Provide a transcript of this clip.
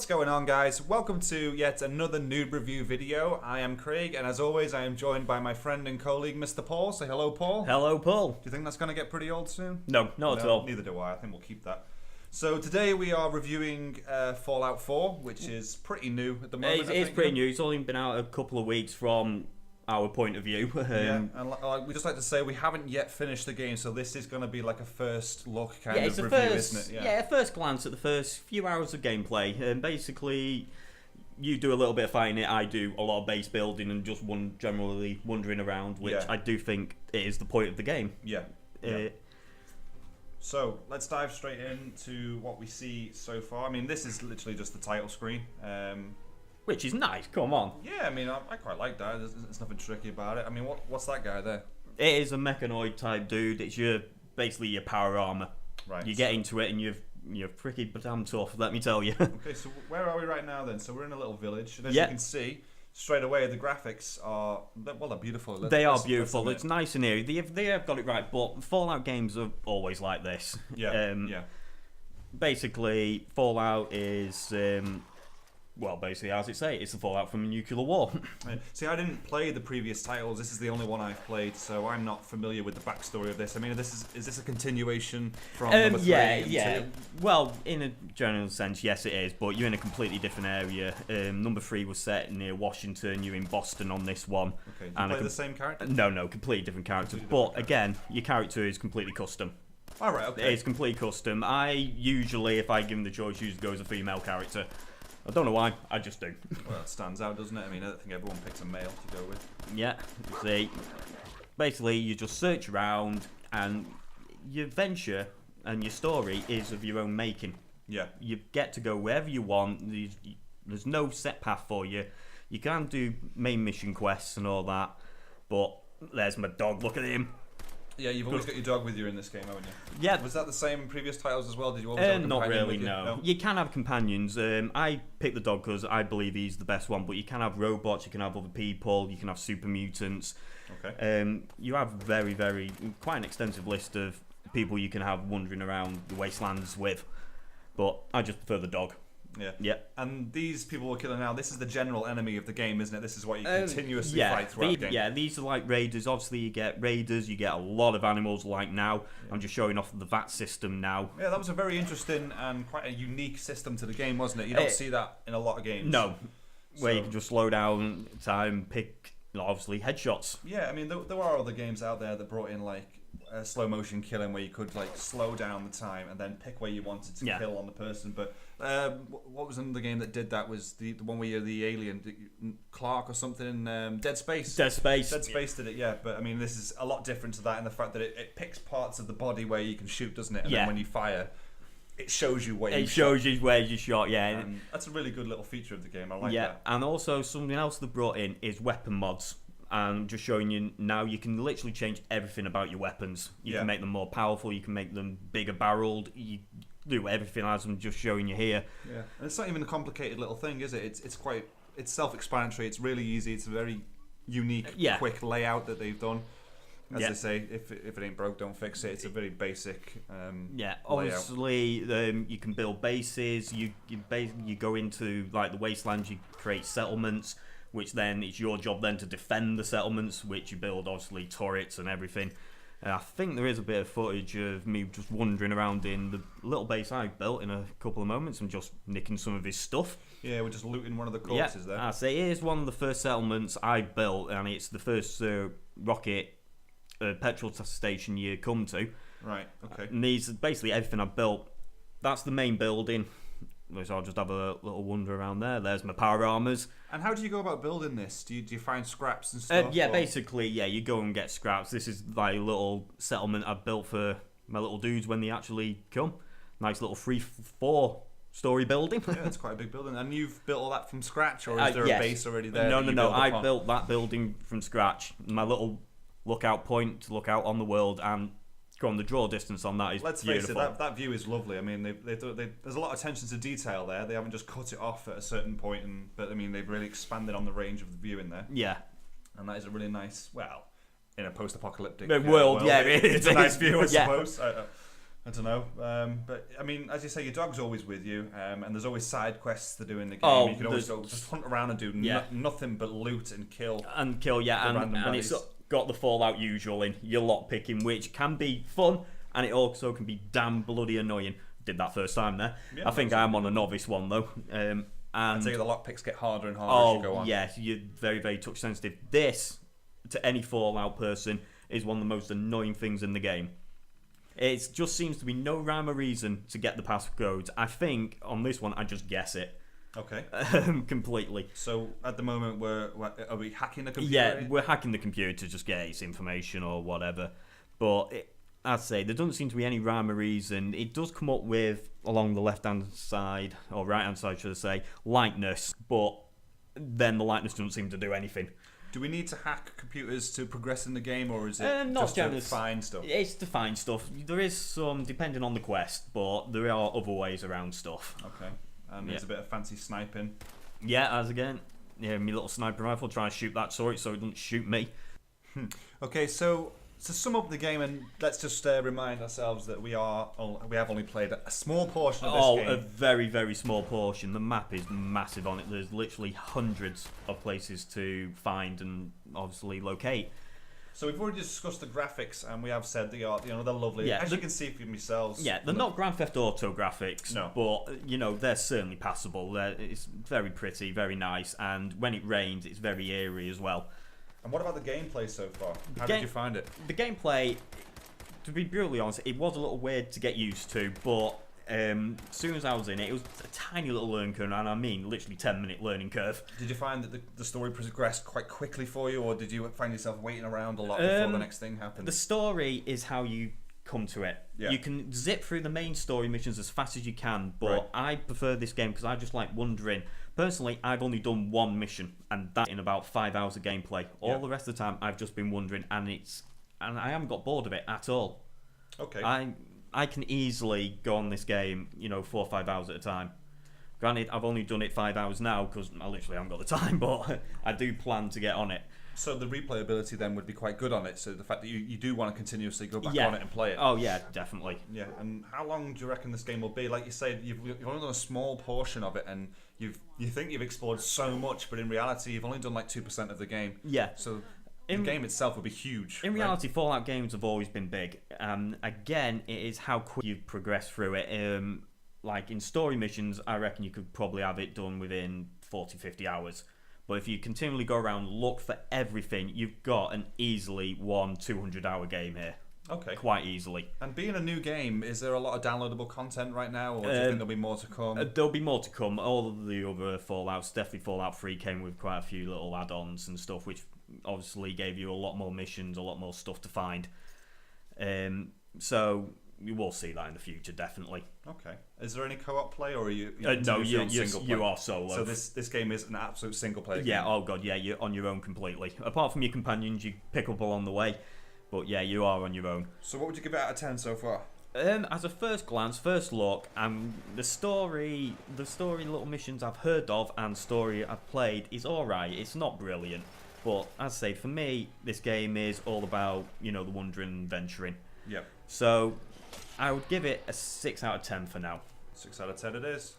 What's going on, guys? Welcome to yet another noob review video. I am Craig, and as always, I am joined by my friend and colleague, Mr. Paul. Say hello, Paul. Hello, Paul. Do you think that's going to get pretty old soon? No, not at all. Neither do I. I think we'll keep that. So today we are reviewing Fallout 4, which is pretty new at the moment. It's pretty new. It's only been out a couple of weeks from our point of view. Yeah, and we just like to say we haven't yet finished the game, so this is going to be like a first look kind of review, isn't it? Yeah, a first glance at the first few hours of gameplay. And basically, you do a little bit of fighting. I do a lot of base building and just generally wandering around, which I do think is the point of the game. Yeah. So let's dive straight into what we see so far. I mean, this is literally just the title screen. Which is nice, come on. Yeah, I mean, I quite like that. There's nothing tricky about it. I mean, what's that guy there? It is a mechanoid type dude. It's basically your power armor. Right. You get into it and you're pretty damn tough, let me tell you. Okay, so where are we right now then? So we're in a little village. And as you can see, straight away, the graphics are, well, they're beautiful. They are beautiful. It's nice and eerie. They have got it right, but Fallout games are always like this. Yeah, Basically, Fallout is... well, basically, as it say, it's the fallout from a nuclear war. See, I didn't play the previous titles. This is the only one I've played, so I'm not familiar with the backstory of this. I mean, is this a continuation from number 3 and 2? Well, in a general sense, yes, it is, but you're in a completely different area. Number 3 was set near Washington. You're in Boston on this one. Okay, do you play the same character? No, completely different character. Again, your character is completely custom. All right, okay. It's completely custom. I usually, if I give him the choice, usually go as a female character. I don't know why, I just do. Well, it stands out, doesn't it? I mean, I don't think everyone picks a male to go with. Yeah, you see. Basically, you just search around, and your venture and your story is of your own making. Yeah. You get to go wherever you want. There's no set path for you. You can do main mission quests and all that, but there's my dog, look at him. Yeah, you've always got your dog with you in this game, haven't you? Yeah. Was that the same in previous titles as well? Did you always have a companion not really, with you? no. You can have companions. I picked the dog because I believe he's the best one, but you can have robots, you can have other people, you can have super mutants. Okay. You have quite an extensive list of people you can have wandering around the wastelands with, but I just prefer the dog. Yeah. And these people we're killing now, this is the general enemy of the game, isn't it? This is what you continuously fight throughout the game. Yeah, these are like raiders. Obviously, you get raiders, you get a lot of animals like now. Yeah. I'm just showing off the VAT system now. Yeah, that was a very interesting and quite a unique system to the game, wasn't it? You don't see that in a lot of games. No, where you can just slow down time, pick, obviously, headshots. Yeah, I mean, there are other games out there that brought in, like, slow motion killing where you could like slow down the time and then pick where you wanted to kill on the person. But what was another game that did that was the one where you're the alien, Clark or something in Dead Space. Dead Space did it, yeah. But I mean, this is a lot different to that in the fact that it picks parts of the body where you can shoot, doesn't it? And then when you fire, it shows you where you where you shot, And that's a really good little feature of the game. I like that. Yeah, and also something else they brought in is weapon mods. And just showing you now, you can literally change everything about your weapons. You can make them more powerful, you can make them bigger barreled, you do everything as I'm just showing you here. Yeah, and it's not even a complicated little thing, is it? It's self-explanatory, it's really easy, it's a very unique, quick layout that they've done. As they say, if it ain't broke, don't fix it. It's a very basic layout. Obviously, you can build bases, you go into like the wastelands, you create settlements, which then it's your job then to defend the settlements, which you build obviously turrets and everything. I think there is a bit of footage of me just wandering around in the little base I built in a couple of moments and just nicking some of his stuff. Yeah, we're just looting one of the corpses there. I say it is one of the first settlements I built, and it's the first rocket petrol station you come to. Right, okay. And these basically everything I built. That's the main building. So I'll just have a little wander around there. There's my power armors. And how do you go about building this? Do you find scraps and stuff? Basically, you go and get scraps. This is like a little settlement I've built for my little dudes when they actually come. Nice little 3-4 story building. Yeah, it's quite a big building. And you've built all that from scratch, or is there a base already there? No. I built that building from scratch. My little lookout point to look out on the world, and on the draw distance on that is Let's beautiful. Face it, that view is lovely. I mean, there's a lot of attention to detail there. They haven't just cut it off at a certain point, but I mean, they've really expanded on the range of the view in there. Yeah, and that is a really nice, well, in a post-apocalyptic world. Yeah, it's a nice view, I suppose. I don't know, but I mean, as you say, your dog's always with you, and there's always side quests to do in the game. You can always go just hunt around and do nothing but loot and kill. And it's got the Fallout usual in your lock picking, which can be fun, and it also can be damn bloody annoying. Did that first time there. I think I'm on a novice one though. And I'd say the lockpicks get harder and harder as you go on. Yes, you're very, very touch sensitive. This, to any Fallout person, is one of the most annoying things in the game. It just seems to be no rhyme or reason to get the passcodes. I think on this one, I just guess it. Okay. Completely. So at the moment, are we hacking the computer? Yeah, we're hacking the computer to just get its information or whatever. But I'd say there doesn't seem to be any rhyme or reason. It does come up with, along the left-hand side, or right-hand side, should I say, lightness. But then the lightness doesn't seem to do anything. Do we need to hack computers to progress in the game, or is it just to find stuff? It's to find stuff. There is some, depending on the quest, but there are other ways around stuff. Okay. And there's a bit of fancy sniping. Yeah, as again, my little sniper rifle, try and shoot that turret so it doesn't shoot me. Okay, so to sum up the game, and let's just remind ourselves that we have only played a small portion of this game. A very, very small portion. The map is massive on it. There's literally hundreds of places to find and obviously locate. So we've already discussed the graphics, and we have said they're lovely. Yeah, as you can see for yourselves. Yeah, they're not Grand Theft Auto graphics, no, but they're certainly passable. It's very pretty, very nice, and when it rains, it's very eerie as well. And what about the gameplay so far? How did you find it? The gameplay, to be brutally honest, it was a little weird to get used to, but as soon as I was in it, it was a tiny little learning curve, and I mean literally 10-minute learning curve. Did you find that the story progressed quite quickly for you, or did you find yourself waiting around a lot before the next thing happened? The story is how you come to it. Yeah. You can zip through the main story missions as fast as you can, but I prefer this game because I just like wandering. Personally, I've only done one mission, and that in about 5 hours of gameplay. All the rest of the time, I've just been wandering, and I haven't got bored of it at all. Okay. I can easily go on this game, 4 or 5 hours at a time. Granted, I've only done it 5 hours now because I literally haven't got the time, but I do plan to get on it. So the replayability then would be quite good on it. So the fact that you do want to continuously go back on it and play it. Oh yeah, definitely. Yeah. And how long do you reckon this game will be? Like you said, you've only done a small portion of it, and you think you've explored so much, but in reality, you've only done like 2% of the game. Yeah. So the game itself will be huge. In reality, Fallout games have always been big. Again, it is how quick you progress through it. Like in story missions, I reckon you could probably have it done within 40, 50 hours. But if you continually go around, look for everything, you've got an easily 200-hour game here. Okay. Quite easily. And being a new game, is there a lot of downloadable content right now, or do you think there'll be more to come? There'll be more to come. All of the other Fallouts, definitely Fallout 3 came with quite a few little add-ons and stuff, which obviously gave you a lot more missions, a lot more stuff to find. So you will see that in the future, definitely. Okay. Is there any co-op play, or are you? No, you are solo. So this game is an absolute single player. Yeah. Game. Oh god. Yeah. You're on your own completely. Apart from your companions, you pick up along the way. But yeah, you are on your own. So what would you give it out of 10 so far? As a first glance, first look, the story little missions I've heard of and story I've played is alright. It's not brilliant. But as I say, for me, this game is all about, the wandering and venturing. Yep. So I would give it a 6 out of 10 for now. 6 out of 10 it is.